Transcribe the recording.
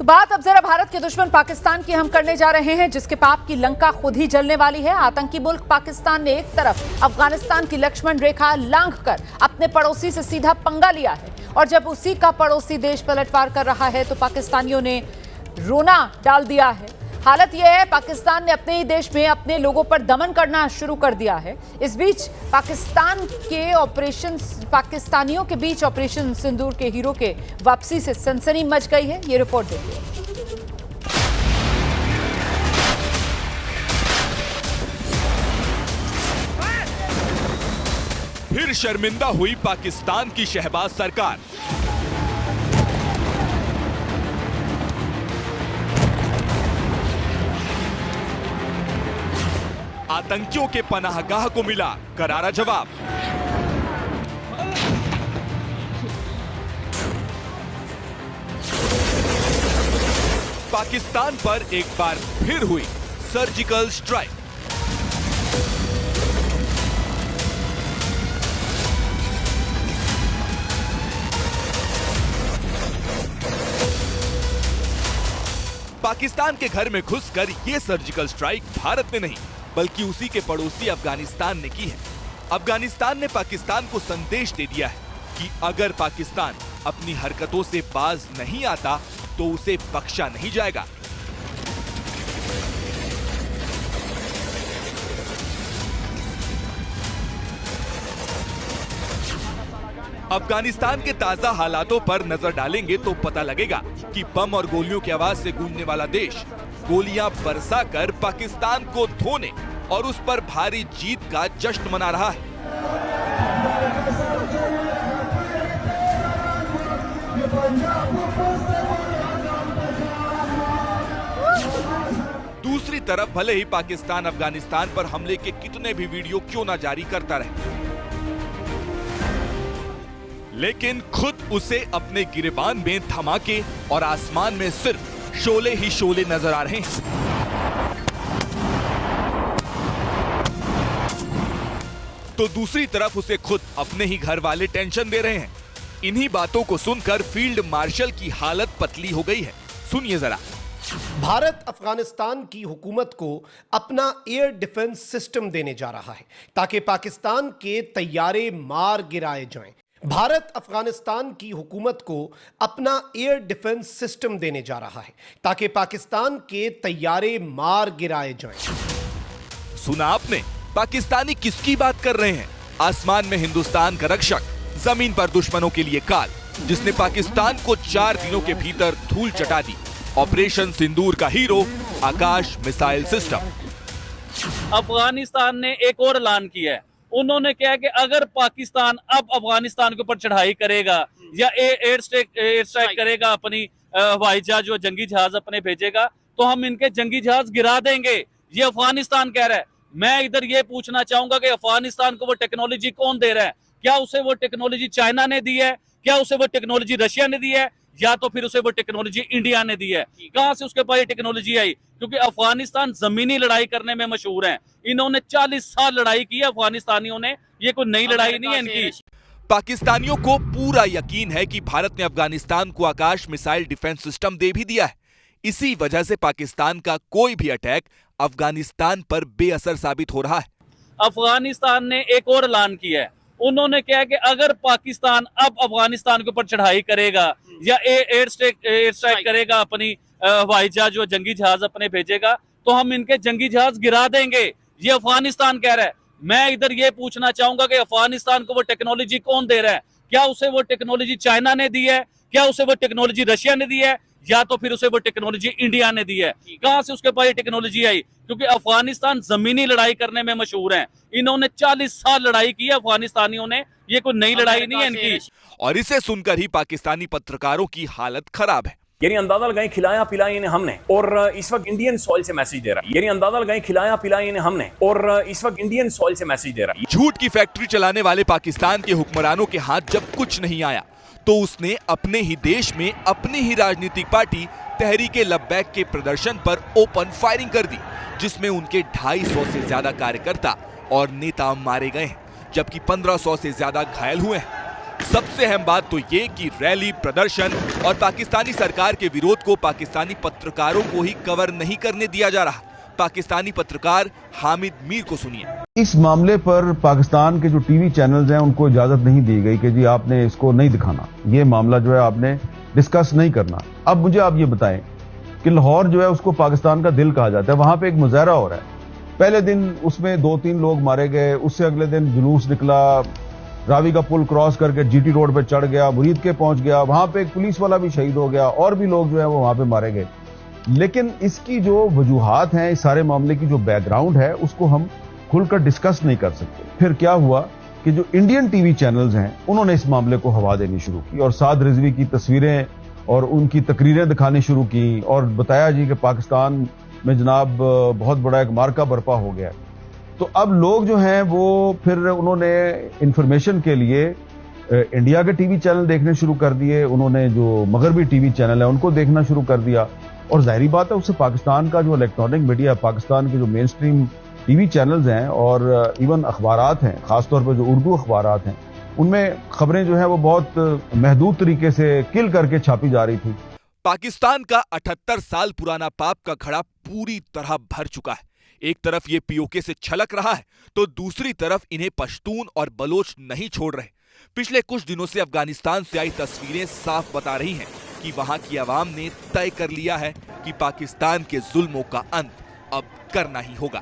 बात अब जरा भारत के दुश्मन पाकिस्तान की हम करने जा रहे हैं, जिसके पाप की लंका खुद ही जलने वाली है। आतंकी मुल्क पाकिस्तान ने एक तरफ अफगानिस्तान की लक्ष्मण रेखा लांघकर अपने पड़ोसी से सीधा पंगा लिया है, और जब उसी का पड़ोसी देश पलटवार कर रहा है तो पाकिस्तानियों ने रोना डाल दिया है। हालत यह है, पाकिस्तान ने अपने ही देश में अपने लोगों पर दमन करना शुरू कर दिया है। इस बीच पाकिस्तानियों के बीच ऑपरेशन सिंदूर के हीरो के वापसी से सनसनी मच गई है। ये रिपोर्ट देखिए। फिर शर्मिंदा हुई पाकिस्तान की शहबाज सरकार। आतंकियों के पनाहगाह को मिला करारा जवाब। पाकिस्तान पर एक बार फिर हुई सर्जिकल स्ट्राइक। पाकिस्तान के घर में घुसकर ये सर्जिकल स्ट्राइक भारत ने नहीं बल्कि उसी के पड़ोसी अफगानिस्तान ने की है। अफगानिस्तान ने पाकिस्तान को संदेश दे दिया है कि अगर पाकिस्तान अपनी हरकतों से बाज नहीं आता तो उसे बख्शा नहीं जाएगा। अफगानिस्तान के ताजा हालातों पर नजर डालेंगे तो पता लगेगा कि बम और गोलियों की आवाज से गूंजने वाला देश गोलियां बरसाकर पाकिस्तान को धोने और उस पर भारी जीत का जश्न मना रहा है। दूसरी तरफ भले ही पाकिस्तान अफगानिस्तान पर हमले के कितने भी वीडियो क्यों ना जारी करता रहे, लेकिन खुद उसे अपने गिरेबान में धमाके और आसमान में सिर्फ शोले ही शोले नजर आ रहे हैं। तो दूसरी तरफ उसे खुद अपने ही घर वाले टेंशन दे रहे हैं। इन्हीं बातों को सुनकर फील्ड मार्शल की हालत पतली हो गई है। सुनिए जरा। भारत अफगानिस्तान की हुकूमत को अपना एयर डिफेंस सिस्टम देने जा रहा है ताकि पाकिस्तान के तैयारे मार गिराए जाएं। भारत अफगानिस्तान की हुकूमत को अपना एयर डिफेंस सिस्टम देने जा रहा है ताकि पाकिस्तान के तैयारे मार गिराए जाएं। सुना आपने? पाकिस्तानी किसकी बात कर रहे हैं? आसमान में हिंदुस्तान का रक्षक, जमीन पर दुश्मनों के लिए काल, जिसने पाकिस्तान को 4 दिनों के भीतर धूल चटा दी। ऑपरेशन सिंदूर का हीरो आकाश मिसाइल सिस्टम। अफगानिस्तान ने एक और ऐलान किया है। उन्होंने कहा कि अगर पाकिस्तान अब अफगानिस्तान के ऊपर चढ़ाई करेगा या एयर स्ट्राइक करेगा, अपनी हवाई जहाज और जंगी जहाज अपने भेजेगा, तो हम इनके जंगी जहाज गिरा देंगे। ये अफगानिस्तान कह रहा है। मैं इधर ये पूछना चाहूंगा कि अफगानिस्तान को वो टेक्नोलॉजी कौन दे रहा है? क्या उसे वो टेक्नोलॉजी चाइना ने दी है? क्या उसे वो टेक्नोलॉजी रशिया ने दी है? या तो फिर उसे वो टेक्नोलॉजी इंडिया ने दी है? कहां से उसके पास ये टेक्नोलॉजी आई? क्योंकि अफगानिस्तान जमीनी लड़ाई करने में मशहूर है। इन्होंने 40 साल लड़ाई की है अफगानिस्तानियों ने। ये कोई नई लड़ाई नहीं है इनकी। पाकिस्तानियों को पूरा यकीन है कि भारत ने अफगानिस्तान को आकाश मिसाइल डिफेंस सिस्टम दे भी दिया है। इसी वजह से पाकिस्तान का कोई भी अटैक अफगानिस्तान पर बेअसर साबित हो रहा है। अफगानिस्तान ने एक और ऐलान किया है। उन्होंने कहा कि अगर पाकिस्तान अब अफगानिस्तान के ऊपर चढ़ाई करेगा या एयर स्ट्राइक करेगा, अपनी हवाई जहाज और जंगी जहाज अपने भेजेगा, तो हम इनके जंगी जहाज गिरा देंगे। ये अफगानिस्तान कह रहा है। मैं इधर ये पूछना चाहूंगा कि अफगानिस्तान को वो टेक्नोलॉजी कौन दे रहा है? क्या उसे वो टेक्नोलॉजी चाइना ने दी है? क्या उसे वो टेक्नोलॉजी रशिया ने दी है? या तो फिर उसे वो टेक्नोलॉजी इंडिया ने दी है? कहां से उसके पास ये टेक्नोलॉजी आई? क्योंकि अफगानिस्तान जमीनी लड़ाई करने में मशहूर है। इन्होंने 40 साल लड़ाई की है अफगानिस्तानियों ने। ये कोई नई लड़ाई नहीं है इनकी। और इसे सुनकर ही पाकिस्तानी पत्रकारों की हालत खराब है। यानी अंदाजा लगाएं, खिलाया पिलाया इन्हें हमने, और इस वक्त इंडियन सॉइल से मैसेज दे रहा है। यानी अंदाजा लगाएं, खिलाया पिलाया इन्हें हमने, और इस वक्त इंडियन सॉइल से मैसेज दे रहा है। झूठ की फैक्ट्री चलाने वाले पाकिस्तान के हुक्मरानों के हाथ जब कुछ नहीं आया तो उसने अपने ही देश में अपनी ही राजनीतिक पार्टी तहरीके लब्बैक के प्रदर्शन पर ओपन फायरिंग कर दी, जिसमें उनके 250 से ज्यादा कार्यकर्ता और नेता मारे गए हैं, जबकि 1500 से ज्यादा घायल हुए हैं। सबसे अहम बात तो ये कि रैली, प्रदर्शन और पाकिस्तानी सरकार के विरोध को पाकिस्तानी पत्रकारों को ही कवर नहीं करने दिया जा रहा। पाकिस्तानी पत्रकार हामिद मीर को सुनिए। इस मामले पर पाकिस्तान के जो टीवी चैनल्स हैं उनको इजाजत नहीं दी गई कि जी आपने इसको नहीं दिखाना, ये मामला जो है आपने डिस्कस नहीं करना। अब मुझे आप ये बताएं कि लाहौर जो है उसको पाकिस्तान का दिल कहा जाता है, वहां पे एक मुजाहरा हो रहा है। पहले दिन उसमें 2-3 लोग मारे गए, उससे अगले दिन जुलूस निकला, रावी का पुल क्रॉस करके जीटी रोड पे चढ़ गया, मुरीद के पहुंच गया, वहां पे एक पुलिस वाला भी शहीद हो गया और भी लोग जो है वो वहां पे मारे गए। लेकिन इसकी जो वजूहात हैं, इस सारे मामले की जो बैकग्राउंड है, उसको हम खुलकर डिस्कस नहीं कर सकते। फिर क्या हुआ कि जो इंडियन टीवी चैनल्स हैं उन्होंने इस मामले को हवा देनी शुरू की और साद रिजवी की तस्वीरें और उनकी तकरीरें दिखानी शुरू की और बताया जी कि पाकिस्तान में जनाब बहुत बड़ा एक मार्का बर्पा हो गया। तो अब लोग जो हैं वो फिर उन्होंने इंफॉर्मेशन के लिए इंडिया के टीवी चैनल देखने शुरू कर दिए, उन्होंने जो मगरबी टीवी चैनल है उनको देखना शुरू कर दिया। और जाहिर बात है उससे पाकिस्तान का जो इलेक्ट्रॉनिक मीडिया, पाकिस्तान के जो मेन स्ट्रीम टीवी चैनल्स हैं और इवन अखबारात हैं, खासतौर पर जो उर्दू अखबारात हैं, उनमें खबरें जो है वो बहुत महदूद तरीके से किल करके छापी जा रही थी। पाकिस्तान का 78 साल पुराना पाप का घड़ा पूरी तरह भर चुका है। एक तरफ ये पीओके से छलक रहा है तो दूसरी तरफ इन्हें पश्तून और बलोच नहीं छोड़ रहे। पिछले कुछ दिनों से अफगानिस्तान से आई तस्वीरें साफ बता रही हैं कि वहां की आवाम ने तय कर लिया है कि पाकिस्तान के जुल्मों का अंत अब करना ही होगा।